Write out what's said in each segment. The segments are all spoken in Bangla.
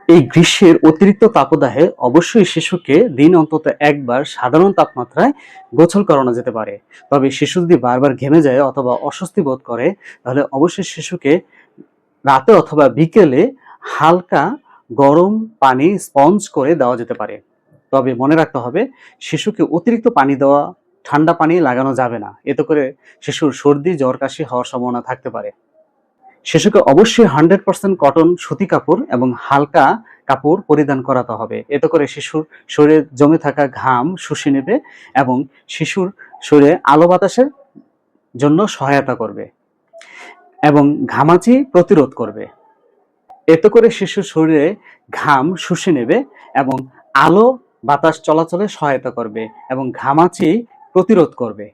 এই গ্রীষ্মের অতিরিক্ত তাপদাহে অবশ্যই শিশুকে দিন অন্তত একবার সাধারণ তাপমাত্রায় গোসল করানো যেতে পারে। তবে শিশু যদি বারবার ঘেমে যায় অথবা অস্বস্তি বোধ করে, তাহলে অবশ্যই শিশুকে রাতে অথবা বিকেলে হালকা গরম পানি স্পঞ্জ করে দেওয়া যেতে পারে। তবে মনে রাখতে হবে, শিশুকে অতিরিক্ত পানি দেওয়া, ঠান্ডা পানি লাগানো যাবে না। এতে করে শিশুর সর্দি, জ্বর, কাশি হওয়ার সম্ভাবনা থাকতে পারে। শিশুকে অবশ্যই 100% কটন সুতি কাপড় এবং হালকা কাপড় পরিধান করাতে হবে। এতে করে শিশুর শরীরে জমে থাকা ঘাম শুষে নেবে এবং শিশুর শরীরে আলো বাতাসের জন্য সহায়তা করবে এবং ঘামাচি প্রতিরোধ করবে। এতে করে শিশুর শরীরে ঘাম শুষে নেবে এবং আলো বাতাস চলাচলে সহায়তা করবে এবং ঘামাচি প্রতিরোধ করবে।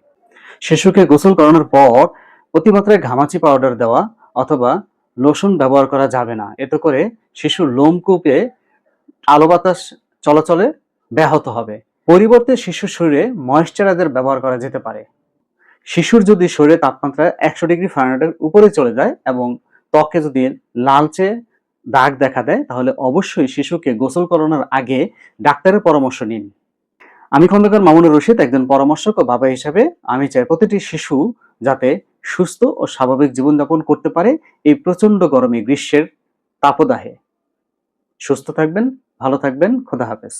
শিশুকে গোসল করানোর পর অতিমাত্রায় ঘামাচি পাউডার দেওয়া অথবা লোশন ব্যবহার করা যাবে না। এতে করে শিশুর লোমকূপে আলো বাতাস চলাচলে ব্যাহত হবে। পরিবর্তে শিশুর শরীরে ময়েশ্চারাইজার ব্যবহার করা যেতে পারে। শিশুর যদি শরীরে তাপমাত্রা 100 ডিগ্রি ফারেনহাইটের উপরে চলে যায় এবং ত্বকে যদি লালচে দাগ দেখা দেয়, তাহলে অবশ্যই শিশুকে গোসল করানোর আগে ডাক্তারের পরামর্শ নিন। আমি খন্দকার মামুনুর রশিদ, একজন পরামর্শক ও বাবা হিসাবে আমি চাই প্রতিটি শিশু যাতে সুস্থ ও স্বাভাবিক জীবনযাপন করতে পারে এই প্রচন্ড গরমে, গ্রীষ্মের তাপদাহে। সুস্থ থাকবেন, ভালো থাকবেন, খোদা হাফেজ।